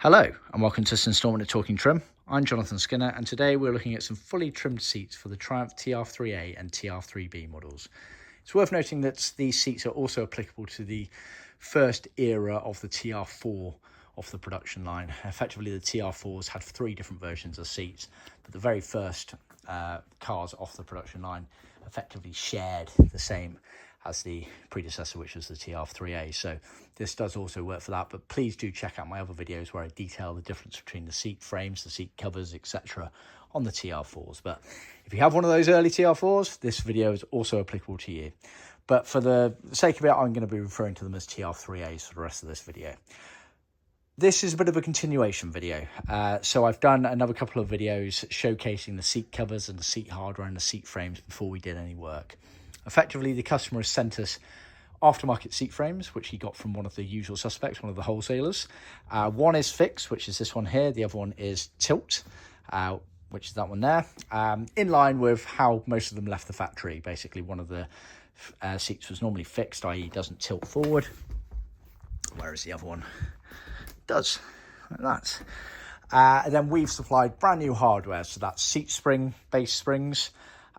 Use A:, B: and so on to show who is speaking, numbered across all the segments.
A: Hello and welcome to this instalment of Talkin Trim. I'm Jonathon Skinner and today we're looking at some fully trimmed seats for the Triumph TR3A and TR3B models. It's worth noting that these seats are also applicable to the first era of the TR4 off the production line. Effectively the TR4s had three different versions of seats, but the very first cars off the production line effectively shared the same as the predecessor, which was the TR3A. So this does also work for that, but please do check out my other videos where I detail the difference between the seat frames, the seat covers, etc. on the TR4s. But if you have one of those early TR4s, this video is also applicable to you. But for the sake of it, I'm going to be referring to them as TR3As for the rest of this video. This is a bit of a continuation video. So I've done another couple of videos showcasing the seat covers and the seat hardware and the seat frames before we did any work. Effectively, the customer has sent us aftermarket seat frames, which he got from one of the usual suspects, one of the wholesalers. One is fixed, which is this one here. The other one is tilt, which is that one there. In line with how most of them left the factory. Basically, one of the seats was normally fixed, i.e. doesn't tilt forward, whereas the other one does, like that. And then we've supplied brand new hardware, so that's seat spring, base springs,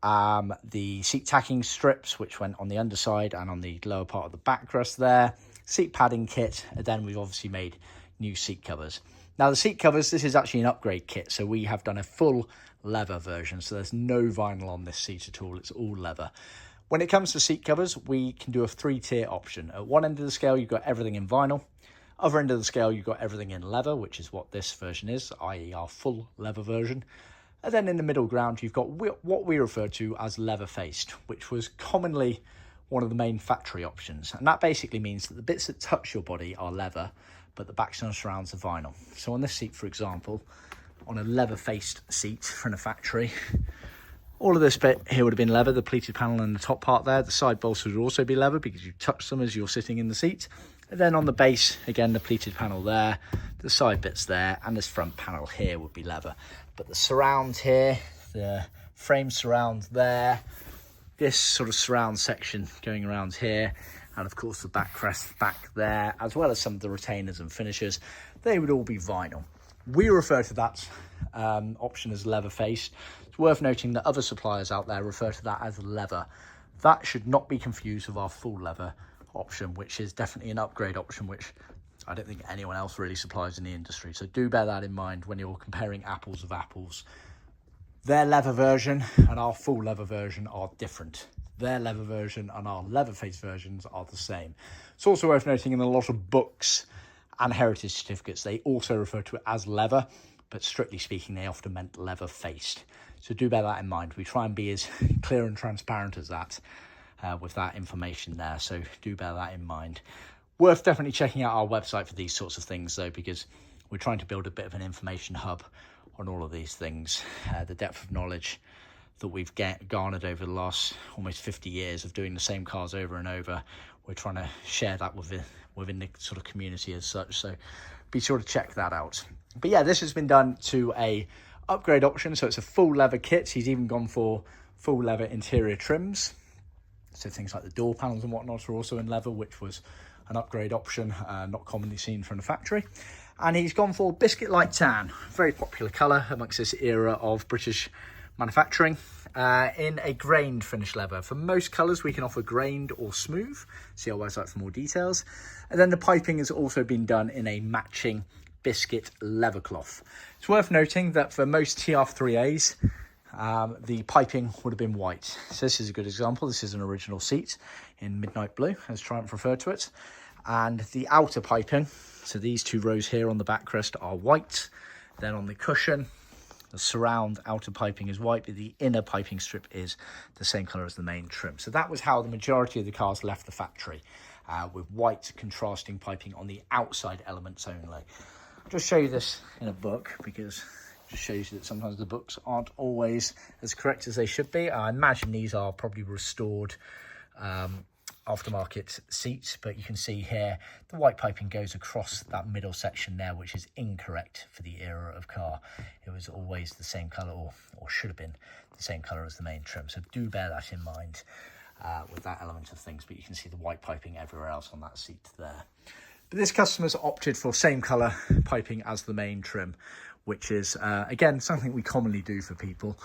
A: the seat tacking strips, which went on the underside and on the lower part of the backrest there, seat padding kit, and then we've obviously made new seat covers. Now the seat covers, this is actually an upgrade kit, so we have done a full leather version, so there's no vinyl on this seat at all, it's all leather. When it comes to seat covers, we can do a three-tier option. At one end of the scale, you've got everything in vinyl. Other end of the scale, you've got everything in leather, which is what this version is, i.e. our full leather version. And then in the middle ground, you've got what we refer to as Leatherfaced, which was commonly one of the main factory options. And that basically means that the bits that touch your body are leather, but the backs and surrounds are vinyl. So on this seat, for example, on a Leatherfaced seat from a factory, all of this bit here would have been leather, the pleated panel and the top part there. The side bolsters would also be leather because you touch them as you're sitting in the seat. And then on the base, again, the pleated panel there, the side bits there, and this front panel here would be leather. But the surround here, the frame surround there, this sort of surround section going around here, and of course the backrest back there, as well as some of the retainers and finishers, they would all be vinyl. We refer to that option as Leatherfaced. It's worth noting that other suppliers out there refer to that as leather. That should not be confused with our full leather option, which is definitely an upgrade option, which I don't think anyone else really supplies in the industry. So do bear that in mind when you're comparing apples with apples. Their leather version and our full leather version are different. Their leather version and our Leatherfaced versions are the same. It's also worth noting in a lot of books and heritage certificates, they also refer to it as leather, but strictly speaking, they often meant Leatherfaced. So do bear that in mind. We try and be as clear and transparent as that with that information there. So do bear that in mind. Worth definitely checking out our website for these sorts of things though, because we're trying to build a bit of an information hub on all of these things. The depth of knowledge that we've garnered over the last almost 50 years of doing the same cars over and over, we're trying to share that within the sort of community as such. So be sure to check that out. But yeah, this has been done to a upgrade option. So it's a full leather kit. He's even gone for full leather interior trims. So things like the door panels and whatnot are also in leather, which was an upgrade option, not commonly seen from the factory. And he's gone for Biscuit Light Tan, very popular colour amongst this era of British manufacturing, in a grained finish leather. For most colours, we can offer grained or smooth. See our website for more details. And then the piping has also been done in a matching biscuit leather cloth. It's worth noting that for most TR3As, the piping would have been white. So this is a good example. This is an original seat in midnight blue, as Triumph referred to it. And the outer piping, so these two rows here on the backrest are white. Then on the cushion, the surround outer piping is white, but the inner piping strip is the same colour as the main trim. So that was how the majority of the cars left the factory, with white contrasting piping on the outside elements only. I'll just show you this in a book because it just shows you that sometimes the books aren't always as correct as they should be. I imagine these are probably restored aftermarket seats, but you can see here the white piping goes across that middle section there, which is incorrect for the era of car. It was always the same colour, or should have been the same colour as the main trim. So do bear that in mind with that element of things, but you can see the white piping everywhere else on that seat there. But this customer's opted for same colour piping as the main trim, which is, again, something we commonly do for people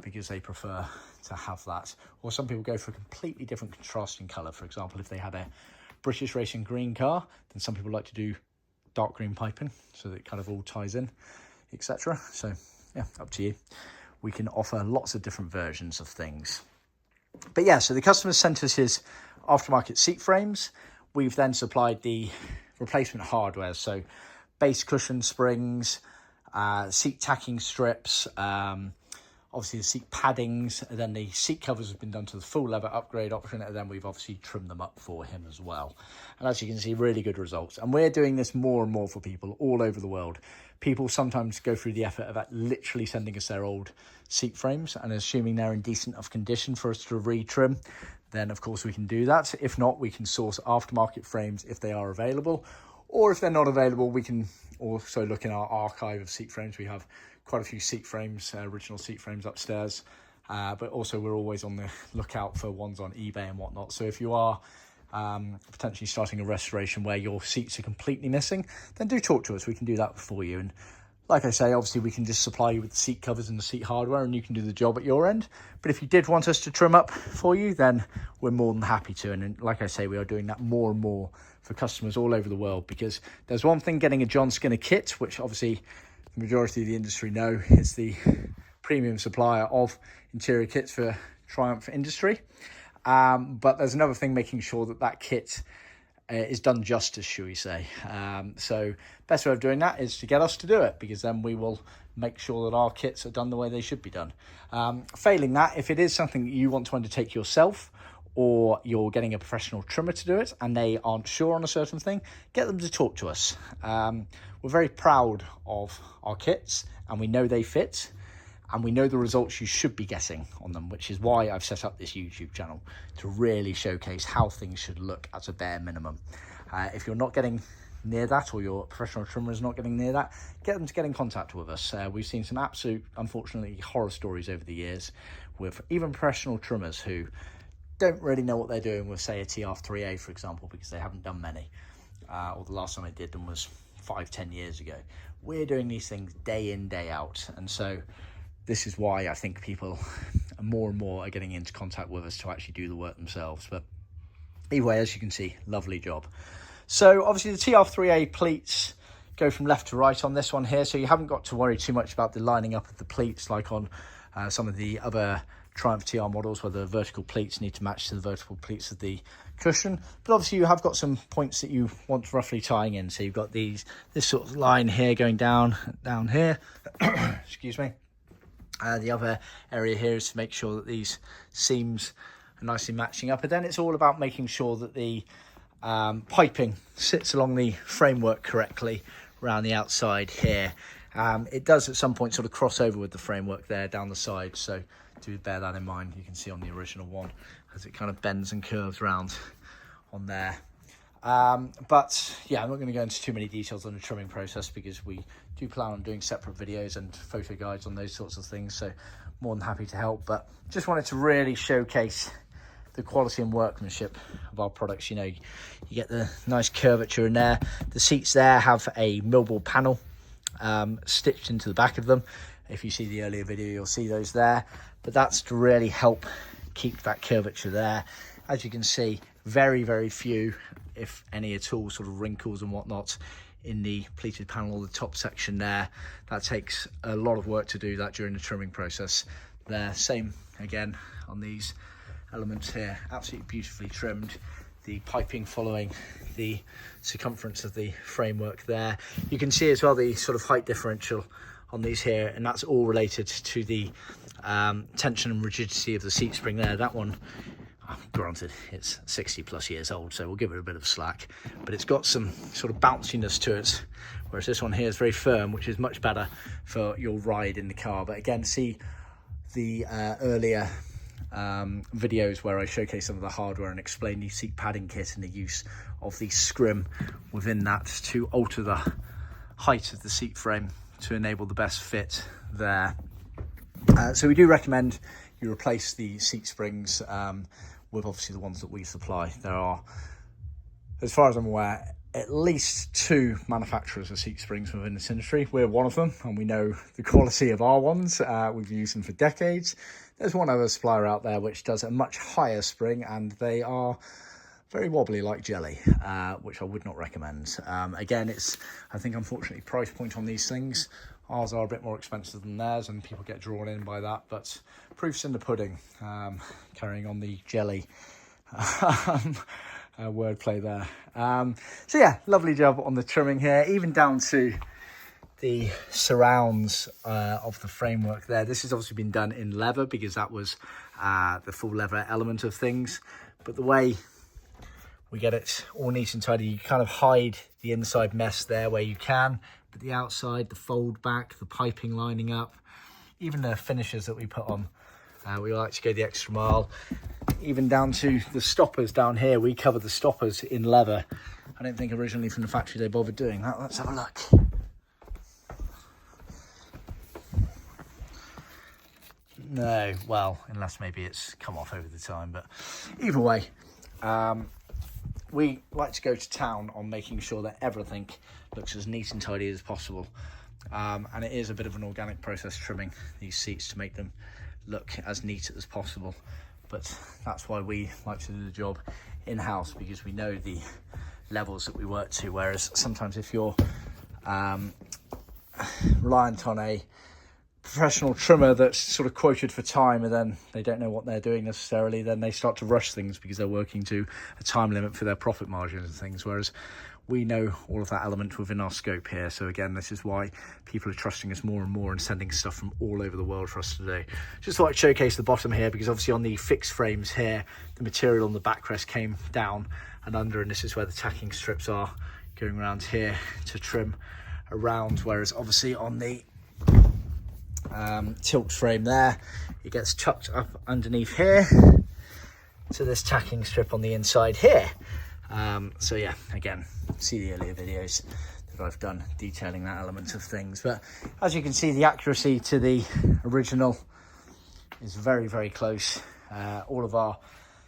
A: because they prefer to have that. Or some people go for a completely different contrasting colour. For example, if they had a British racing green car, then some people like to do dark green piping so that it kind of all ties in, etc. So, yeah, up to you. We can offer lots of different versions of things. But yeah, so the customer sent us his aftermarket seat frames. We've then supplied the replacement hardware, so base cushion springs, seat tacking strips, obviously the seat paddings, and then the seat covers have been done to the full leather upgrade option, and then we've obviously trimmed them up for him as well. And as you can see, really good results. And we're doing this more and more for people all over the world. People sometimes go through the effort of literally sending us their old seat frames, and assuming they're in decent enough condition for us to retrim, then of course we can do that. If not, we can source aftermarket frames if they are available, or if they're not available, we can also look in our archive of seat frames. We have quite a few seat frames, original seat frames upstairs, but also we're always on the lookout for ones on eBay and whatnot. So if you are potentially starting a restoration where your seats are completely missing, then do talk to us. We can do that for you. And like I say, obviously we can just supply you with the seat covers and the seat hardware, and you can do the job at your end. But if you did want us to trim up for you, then we're more than happy to. And like I say, we are doing that more and more for customers all over the world, because there's one thing getting a John Skinner kit, which obviously the majority of the industry know is the premium supplier of interior kits for Triumph industry. But there's another thing, making sure that that kit is done justice, shall we say. So best way of doing that is to get us to do it, because then we will make sure that our kits are done the way they should be done. Failing that, if it is something that you want to undertake yourself, or you're getting a professional trimmer to do it and they aren't sure on a certain thing, get them to talk to us. We're very proud of our kits, and we know they fit, and we know the results you should be getting on them, which is why I've set up this YouTube channel, to really showcase how things should look at a bare minimum. If you're not getting near that, or your professional trimmer is not getting near that, get them to get in contact with us. We've seen some absolute, unfortunately, horror stories over the years with even professional trimmers who don't really know what they're doing with, say, a TR3A, for example, because they haven't done many, or the last time I did them was 5-10 years ago. We're doing these things day in, day out, and so this is why I think people more and more are getting into contact with us to actually do the work themselves. But anyway, as you can see, lovely job. So obviously the TR3A pleats go from left to right on this one here, so you haven't got to worry too much about the lining up of the pleats like on some of the other Triumph TR models, where the vertical pleats need to match to the vertical pleats of the cushion. But obviously you have got some points that you want roughly tying in. So you've got this sort of line here going down here. Excuse me. The other area here is to make sure that these seams are nicely matching up. And then it's all about making sure that the piping sits along the framework correctly around the outside here. It does at some point sort of cross over with the framework there down the side, so do bear that in mind. You can see on the original one as it kind of bends and curves around on there. But yeah, I'm not going to go into too many details on the trimming process, because we do plan on doing separate videos and photo guides on those sorts of things, so more than happy to help. But just wanted to really showcase the quality and workmanship of our products. You know, you get the nice curvature in there. The seats there have a millwall panel stitched into the back of them. If you see the earlier video, you'll see those there, but that's to really help keep that curvature there. As you can see, very, very few, if any at all, sort of wrinkles and whatnot in the pleated panel or the top section there. That takes a lot of work to do that during the trimming process there. Same again on these elements here, absolutely beautifully trimmed. The piping following the circumference of the framework there. You can see as well the sort of height differential on these here, and that's all related to the tension and rigidity of the seat spring there. That one, granted, it's 60+ years old, so we'll give it a bit of slack, but it's got some sort of bounciness to it, whereas this one here is very firm, which is much better for your ride in the car. But again, see the earlier videos where I showcase some of the hardware and explain the seat padding kit and the use of the scrim within that to alter the height of the seat frame to enable the best fit there. So we do recommend you replace the seat springs with obviously the ones that we supply. There are, as far as I'm aware, at least 2 manufacturers of seat springs within this industry. We're one of them, and we know the quality of our ones. We've used them for decades. There's one other supplier out there which does a much higher spring, and they are very wobbly like jelly, which I would not recommend. Again, it's, I think, unfortunately, price point on these things. Ours are a bit more expensive than theirs, and people get drawn in by that, but proof's in the pudding. Carrying on the jelly wordplay there. So yeah, lovely job on the trimming here, even down to the surrounds of the framework there. This has obviously been done in leather because that was the full leather element of things, but the way we get it all neat and tidy, you kind of hide the inside mess there where you can, but the outside, the fold back, the piping lining up, even the finishes that we put on, we like to go the extra mile. Even down to the stoppers down here, we covered the stoppers in leather. I don't think originally from the factory they bothered doing that. Let's have a look. No, well, unless maybe it's come off over the time, but either way, we like to go to town on making sure that everything looks as neat and tidy as possible. And it is a bit of an organic process trimming these seats to make them look as neat as possible. But that's why we like to do the job in-house, because we know the levels that we work to, whereas sometimes if you're reliant on a professional trimmer that's sort of quoted for time and then they don't know what they're doing necessarily, then they start to rush things because they're working to a time limit for their profit margins and things, whereas we know all of that element within our scope here. So again, this is why people are trusting us more and more and sending stuff from all over the world for us to do. Just thought I'd showcase the bottom here, because obviously on the fixed frames here, the material on the backrest came down and under, and this is where the tacking strips are going around here to trim around, whereas obviously on the tilt frame there, it gets tucked up underneath here to this tacking strip on the inside here. So yeah, again, see the earlier videos that I've done detailing that element of things, but as you can see, the accuracy to the original is very, very close. All of our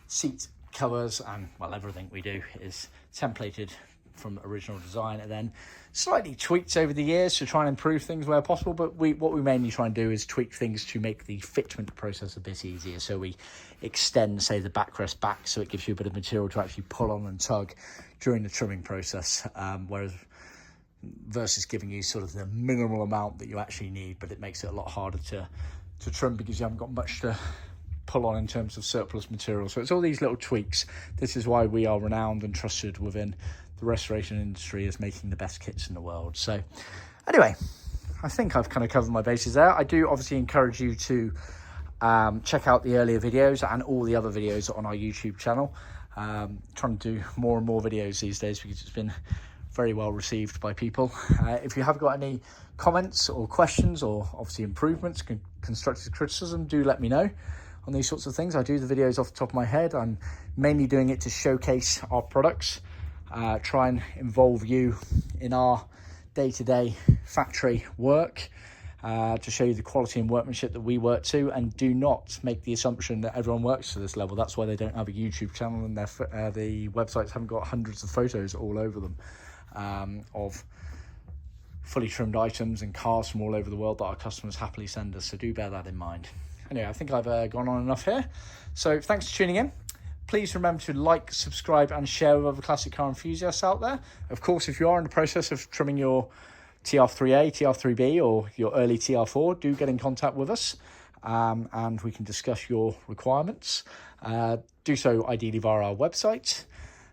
A: seat covers and, well, everything we do is templated from original design and then slightly tweaked over the years to try and improve things where possible. But what we mainly try and do is tweak things to make the fitment process a bit easier. So we extend, say, the backrest back, so it gives you a bit of material to actually pull on and tug during the trimming process, whereas versus giving you sort of the minimal amount that you actually need, but it makes it a lot harder to trim because you haven't got much to pull on in terms of surplus material. So it's all these little tweaks. This is why we are renowned and trusted within the restoration industry as making the best kits in the world. So anyway, I think I've kind of covered my bases there. I do obviously encourage you to check out the earlier videos and all the other videos on our YouTube channel. Trying to do more and more videos these days because it's been very well received by people. If you have got any comments or questions or obviously improvements, constructive criticism, do let me know on these sorts of things. I do the videos off the top of my head. I'm mainly doing it to showcase our products, try and involve you in our day-to-day factory work, to show you the quality and workmanship that we work to, and do not make the assumption that everyone works to this level. That's why they don't have a YouTube channel and the websites haven't got hundreds of photos all over them of fully trimmed items and cars from all over the world that our customers happily send us. So do bear that in mind. Anyway, I think I've gone on enough here. So thanks for tuning in. Please remember to like, subscribe and share with other classic car enthusiasts out there. Of course, if you are in the process of trimming your TR3A, TR3B or your early TR4, do get in contact with us and we can discuss your requirements. Do so ideally via our website.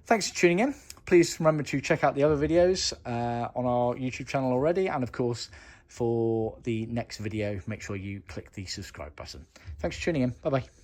A: Thanks for tuning in. Please remember to check out the other videos on our YouTube channel already. And of course, for the next video, make sure you click the subscribe button. Thanks for tuning in. Bye-bye.